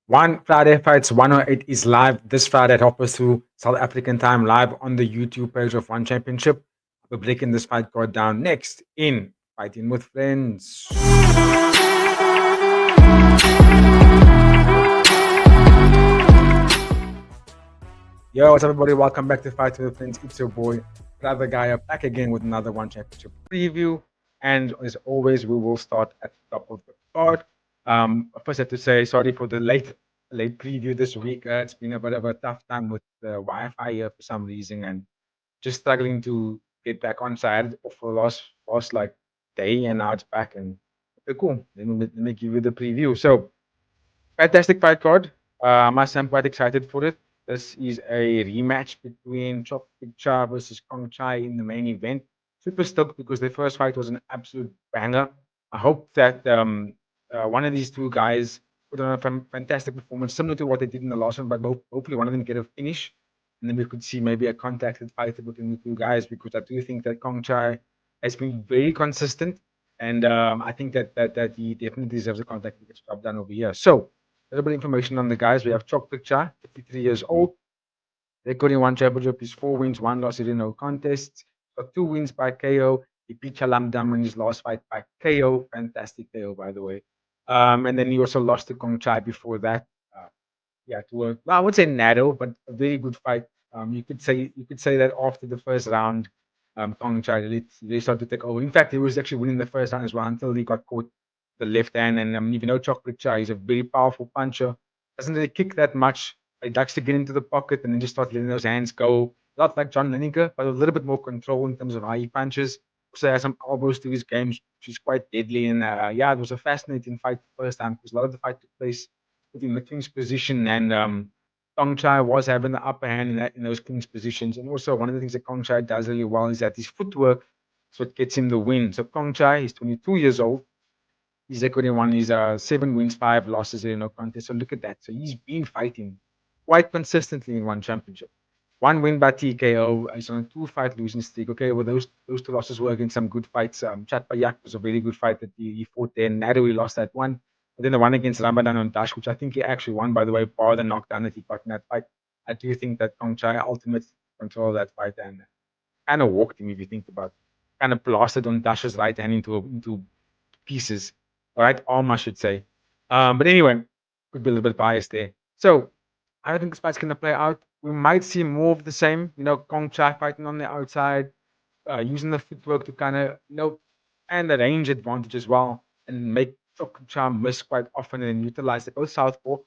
One Friday Fights 108 is live this Friday at 2 South African time, live on the YouTube page of One Championship. We're breaking this fight card down next in Fighting with Friends. Yo, what's up, everybody? Welcome back to Fighting with Friends. It's your boy, Brother Guy, back again with another One Championship preview. And as always, we will start at the top of the card. First, I have to say sorry for the late preview this week. It's been a bit of a tough time with the Wi-Fi here for some reason, and just struggling to get back on side for the last like day, and now it's back. And okay, cool. Let me give you the preview. So, fantastic fight card. I must say I'm quite excited for it. This is a rematch between Chokpreecha versus Kongchai in the main event. Super stoked because the first fight was an absolute banger. I hope that one of these two guys put on a fantastic performance, similar to what they did in the last one, but hopefully one of them get a finish. And then we could see maybe a contacted fight between the two guys, because I do think that Kongchai has been very consistent. And I think that he definitely deserves a contact to get job done over here. So, a little bit of information on the guys. We have Chokpreecha, 53 years old. Record in one championship is 4 wins, one loss in no contests. Got 2 wins by KO. He beat Chalam Dam in his last fight by KO. Fantastic KO, by the way. And then he also lost to Kongchai before that. Uh, yeah, to a, well, I would say narrow, but a very good fight. You could say that after the first round, Kongchai really started to take over. In fact, he was actually winning the first round as well until he got caught the left hand. And even though Chokpreecha is a very powerful puncher, doesn't really kick that much. He likes to get into the pocket and then just start letting those hands go. Not like John Lineker, but a little bit more control in terms of how he punches. Also has some elbows to his game, which is quite deadly. And yeah, it was a fascinating fight the first time because a lot of the fight took place within the king's position, and Kongchai was having the upper hand in those king's positions. And also, one of the things that Kongchai does really well is that his footwork is what gets him the win. So Kongchai is 22 years old. His record in one is 7 wins, 5 losses in no contest. So look at that. So he's been fighting quite consistently in one championship. 1 win by TKO. He's on a 2-fight losing streak. Okay, well, those 2 losses were against some good fights. Pyak was a very good fight that he fought there. Nadu, he lost that one. But then the one against Ramadan on Dash, which I think he actually won, by the way, bar the knockdown that he got in that fight. I do think that Kongchai ultimately controlled that fight and kind of walked him, if you think about it. Kind of blasted on Dash's right hand into pieces. All right, arm, I should say. But anyway, could be a little bit biased there. So I don't think this fight's going to play out. We might see more of the same. Kongchai fighting on the outside, using the footwork to kind of, and the range advantage as well, and make Kongchai miss quite often and utilize it. Both southpaw,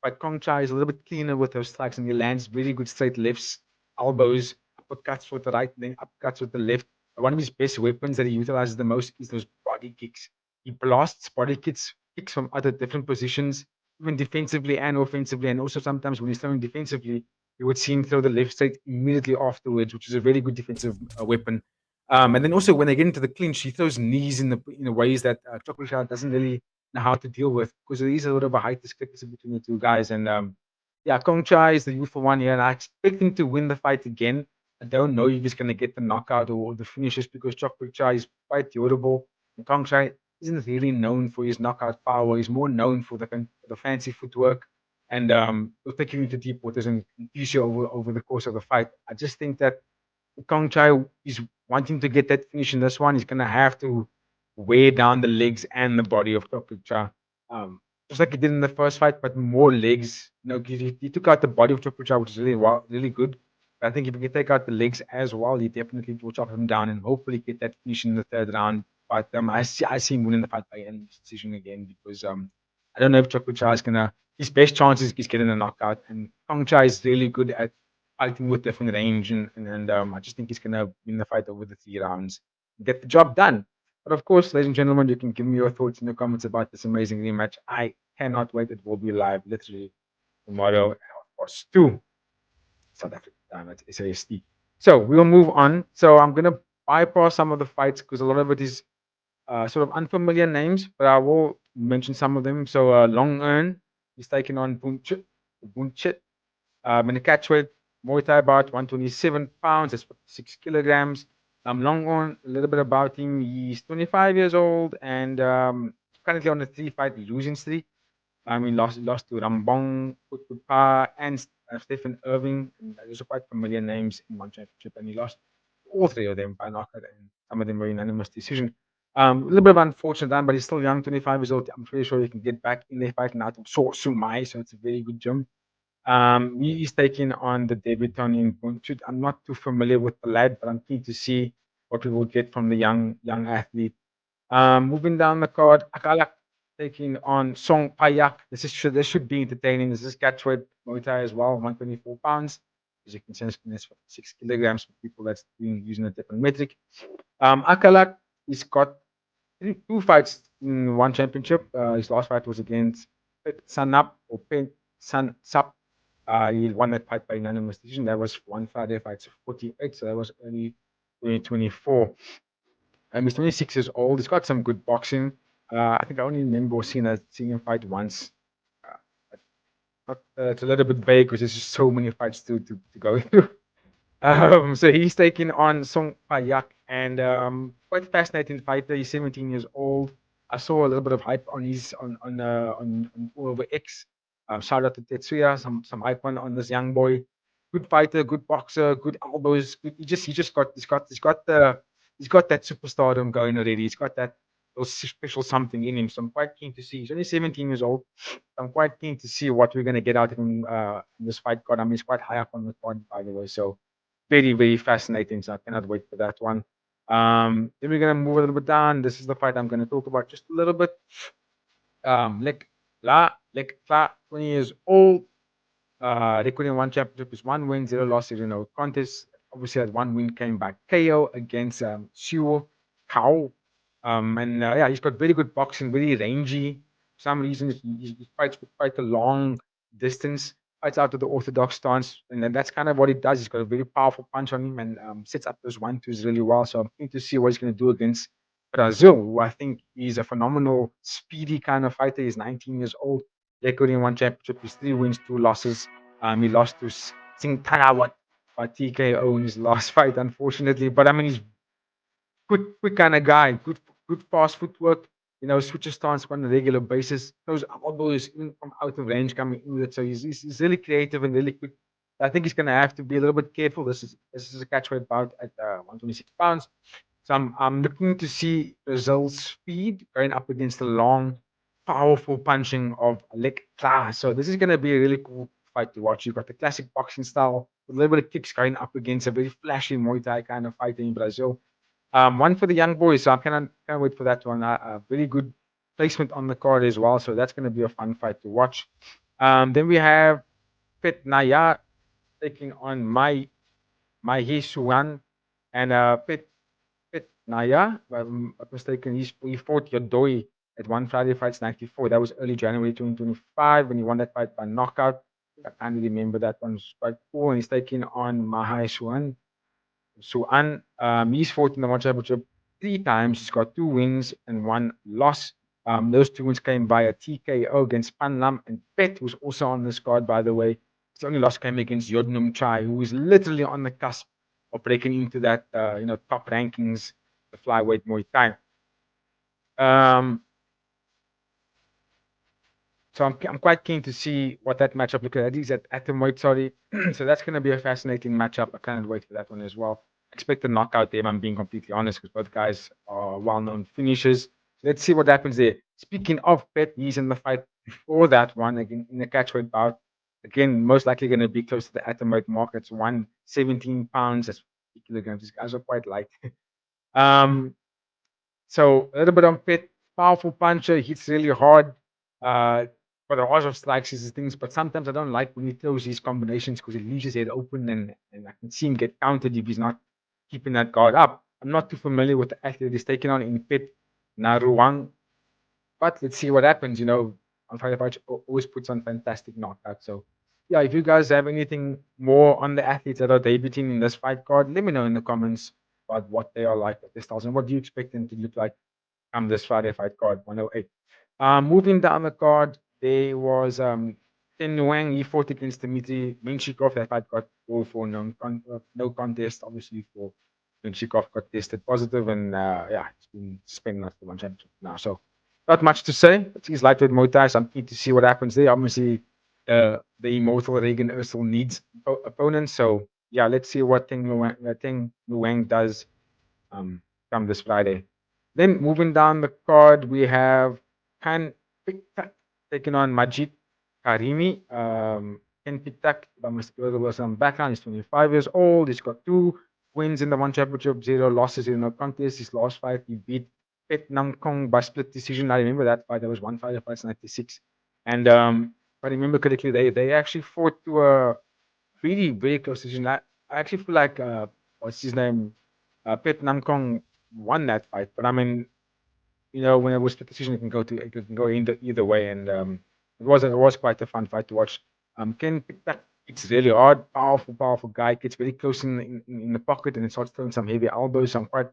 but Kongchai is a little bit cleaner with those strikes, and he lands really good straight lefts, elbows, uppercuts with the right, then uppercuts with the left. One of his best weapons that he utilizes the most is those body kicks. He blasts body kicks from other different positions, even defensively and offensively. And also sometimes when he's throwing defensively, you would see him throw the left straight immediately afterwards, which is a very good defensive weapon. And then also when they get into the clinch, he throws knees in the ways that Chokpreecha doesn't really know how to deal with, because there is a little bit of a height discrepancy between the two guys. And yeah, Kongchai is the youthful one here, and I expect him to win the fight again. I don't know if he's going to get the knockout or the finishes, because Chokpreecha is quite durable. And Kongchai isn't really known for his knockout power. He's more known for the fancy footwork and taking you to deep waters and confuse you over the course of the fight. I just think that Kongchai is wanting to get that finish in this one. He's going to have to weigh down the legs and the body of Chokpreecha. Just like he did in the first fight, but more legs. He took out the body of Chokpreecha, which is really good. But I think if he can take out the legs as well, he definitely will chop him down and hopefully get that finish in the third round. But I see him winning the fight by end decision again, because I don't know if Chokpreecha is gonna. His best chance is getting a knockout, and Kongchai is really good at fighting with different range, and I just think he's gonna win the fight over the 3 rounds, get the job done. But of course, ladies and gentlemen, you can give me your thoughts in the comments about this amazing rematch. I cannot wait. It will be live literally tomorrow at 2 South African time at SAST. So we'll move on. So I'm gonna bypass some of the fights because a lot of it is sort of unfamiliar names, but I will mention some of them. So Long Earn is taking on Bunchit. In the catchweight, Muay Thai bout, 127 pounds, that's 6 kilograms. Long on, a little bit about him. He's 25 years old and currently on a 3-fight losing streak. He lost to Rambong, Kutupa, and Stephen Irving. And those are quite familiar names in one championship. And he lost all three of them by knockout, and some of them were unanimous decision. A little bit of unfortunate done, but he's still young, 25 years old. I'm pretty sure he can get back in there fighting out of Sumai, so it's a very good gym. He is taking on the debutant in Kongchai. I'm not too familiar with the lad, but I'm keen to see what we will get from the young athlete. Moving down the card, Akalak taking on Song Payak. This should be entertaining. This is catchweight Muay Thai as well, 124 pounds. As you can see, it's 6 kilograms for people that's using a different metric. Akalak, he's got I think two fights in one championship. His last fight was against Pet Sanap or Pet San Sap. He won that fight by unanimous decision. That was one Friday fight, so 48. So that was early 2024. He's 26 years old. He's got some good boxing. I think I only remember seeing him fight once. Uh, it's a little bit vague because there's just so many fights to go through. So he's taking on Song Payak, and quite fascinating fighter. He's 17 years old. I saw a little bit of hype on his on all over X. Shout out to Tetsuya, some hype on this young boy. Good fighter, good boxer, good elbows. Good, he's got that superstardom going already. He's got that little special something in him. So I'm quite keen to see. He's only 17 years old. I'm quite keen to see what we're gonna get out of him in this fight card. I mean, he's quite high up on the card, by the way. So very, very fascinating. So I cannot wait for that one. Then we're gonna move a little bit down. This is the fight I'm gonna talk about just a little bit. Lek La, 20 years old. Record in one championship is one win, zero loss, zero no contest. Obviously, that one win came by KO against Siwo Kao. And yeah, he's got very good boxing, very rangy. For some reason, he fights with quite a long distance, fights out of the orthodox stance. And then that's kind of what he does. He's got a very powerful punch on him and sets up those 1-2s really well. So I'm keen to see what he's going to do against Brazil, who I think he's a phenomenal, speedy kind of fighter. He's 19 years old. Record in one championship is 3 wins, 2 losses. He lost to Singh Tanawat by TKO in his last fight, unfortunately. But I mean, he's quick kind of guy. Good fast footwork. Switches stance on a regular basis. Those elbows even from out of range coming in with it. So he's really creative and really quick. I think he's gonna have to be a little bit careful. This is a catchweight bout at 126 pounds. So I'm looking to see Brazil's speed going up against the long, powerful punching of Alec Klaas. So this is gonna be a really cool fight to watch. You've got the classic boxing style with a little bit of kicks going up against a very flashy Muay Thai kind of fighter in Brazil. One for the young boys, so I can't wait for that one. Very good placement on the card as well, so that's going to be a fun fight to watch. Then we have Pet Naya taking on my Hisuan, and Pet Naya, if I'm not mistaken, he fought Yodoi at one Friday Fights 94. That was early January 2025 when he won that fight by knockout. I can't really remember that one. Was quite cool, and he's taking on Mahai Suan. Suan, he's fought in the World Championship 3 times. He's got 2 wins and 1 loss. Those 2 wins came by a TKO against Pan Lam and Pet, who's also on this card, by the way. His only loss came against Yodnum Chai, who is literally on the cusp of breaking into that, top rankings, the flyweight Muay Thai. Um, so I'm quite keen to see what that matchup looks like. He's at atomweight, sorry. So that's going to be a fascinating matchup. I can't wait for that one as well. Expect a knockout there, if I'm being completely honest, because both guys are well-known finishers. Let's see what happens there. Speaking of Pet, he's in the fight before that one, again, in the catchweight bout. Again, most likely going to be close to the atomweight mark. It's 117 pounds. That's 50 kilograms. These guys are quite light. um, so a little bit on Pitt, powerful puncher, hits really hard. Uh, but the odds of strikes is the things. But sometimes I don't like when he throws these combinations because it leaves his head open, and I can see him get countered if he's not keeping that guard up. I'm not too familiar with the athlete he's taking on in Pitt, Naruwang, but let's see what happens. On Fighter Punch always puts on fantastic knockouts. So yeah, if you guys have anything more on the athletes that are debuting in this fight card, let me know in the comments about what they are like at this styles and what do you expect them to look like this Friday fight card 108. Moving down the card, there was Tenu. He fought against Dmitry Menshikov. That fight got all for no contest, obviously, for Menshikov got tested positive, and yeah, he's been suspended after one championship now. So Not much to say. He's lightweight Muay Thai, so I'm keen to see what happens there. Obviously, the immortal Reagan Ursel needs opponents. So yeah, let's see what Ting Luang does um, come this Friday. Then moving down the card, we have Kan Pittak taking on Majid Karimi. Ken Pittak, by some background, he's 25 years old. He's got 2 wins in the one championship, 0 losses in no contest. His last fight, he beat Pet Nam Kong by split decision. I remember that fight. That was one fight, fight 96. And if I remember correctly, they actually fought to a really very close decision. I actually feel like what's his name? Pet Namkong won that fight, but I mean, when it was split decision, it can go either way, and it was quite a fun fight to watch. Ken Pittak, it's really hard, powerful guy. Gets very close in the pocket and then starts throwing some heavy elbows. So I'm quite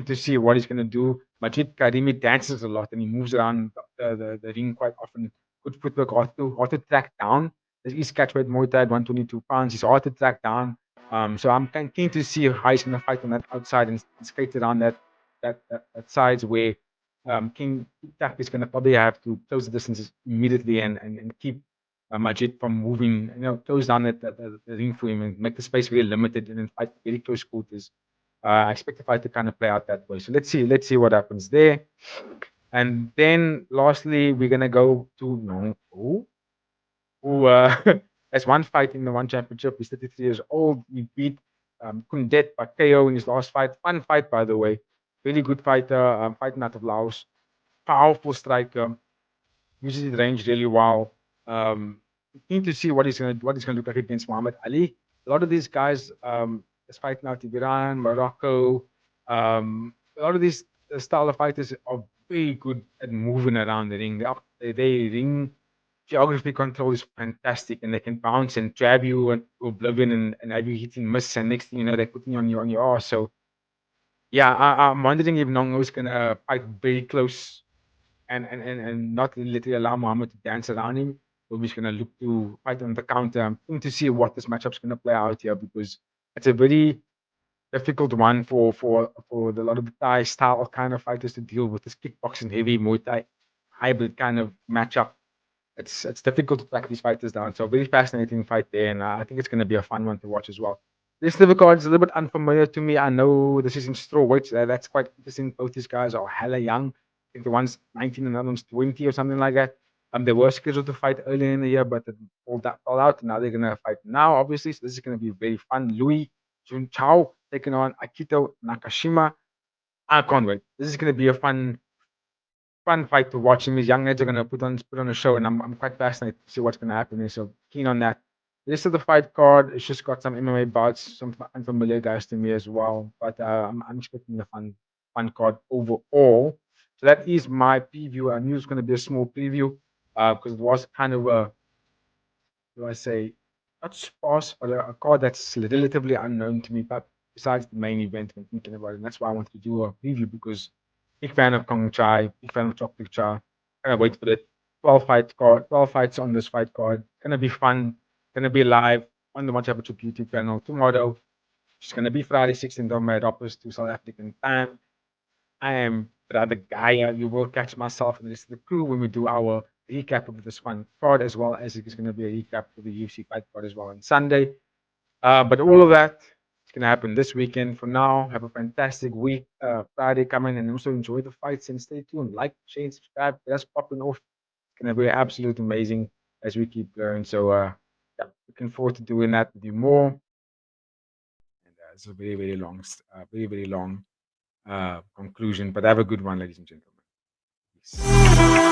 to see what he's going to do. Majid Karimi dances a lot and he moves around the ring quite often. Good footwork, hard to track down. He's catchweight Muay Thai at 122 pounds. He's hard to track down. So I'm kind of keen to see how he's going to fight on that outside and skate around that sides where King Tak is going to probably have to close the distances immediately and keep Majid from moving, close down the ring for him and make the space very limited and then fight very close quarters. I expect the fight to kind of play out that way. So let's see what happens there. And then lastly, we're gonna go to Nong Po, who has one fight in the one championship. He's 33 years old. He beat Kundet by KO in his last fight. Fun fight, by the way. Really good fighter, fighting out of Laos. Powerful striker, uses his range really well. Keen to see what he's gonna look like against Muhammad Ali. A lot of these guys is fighting out in Iran, Morocco. A lot of these style of fighters are very good at moving around the ring. They ring geography control is fantastic, and they can bounce and grab you and oblivion and have you hitting miss, and next thing you know they're putting you on your ass. So yeah, I'm wondering if Nongo is gonna fight very close and not literally allow Muhammad to dance around him. We're just going to look to fight on the counter. I'm keen to see what this matchup's going to play out here because it's a very difficult one for a lot of the Thai style kind of fighters to deal with this kickboxing heavy Muay Thai hybrid kind of matchup. It's difficult to track these fighters down. So very fascinating fight there, and I think it's going to be a fun one to watch as well. This liver card is a little bit unfamiliar to me. I know this is in strawweight. That's quite interesting. Both these guys are hella young. I think the one's 19 and the other one's 20 or something like that. They were scheduled to fight earlier in the year, but it all out. And now they're gonna fight now, obviously. So this is gonna be very fun. Louis Jun Chao taking on Akito Nakashima. I can't wait. This is gonna be a fun fight to watch. And these young guys are gonna put on a show, and I'm quite fascinated to see what's gonna happen there. So keen on that. The rest of the fight card, it's just got some MMA bouts, some unfamiliar guys to me as well. But I'm expecting a fun card overall. So that is my preview. I knew it was going to be a small preview because it was kind of a, do I say, not sparse, but a card that's relatively unknown to me. But besides the main event, I'm thinking about it. And that's why I wanted to do a preview because big fan of Kongchai, big fan of Chokpreecha. Kind of wait for it. 12 fights on this fight card. Gonna be fun. Gonna be live on the One Championship YouTube channel tomorrow. It's gonna be Friday, 16th of May, Rappers to South African time. I am Brother Gaia. You will catch myself and the rest of the crew when we do our recap of this one card, as well as it's going to be a recap of the UFC fight card as well on Sunday. But all of that is going to happen this weekend. For now, have a fantastic week. Friday coming, and also enjoy the fights and stay tuned. Like, share, subscribe. That's popping off. It's going to be absolutely amazing as we keep going. So, yeah, looking forward to doing that with you more. And it's a very long conclusion. But have a good one, ladies and gentlemen. Peace.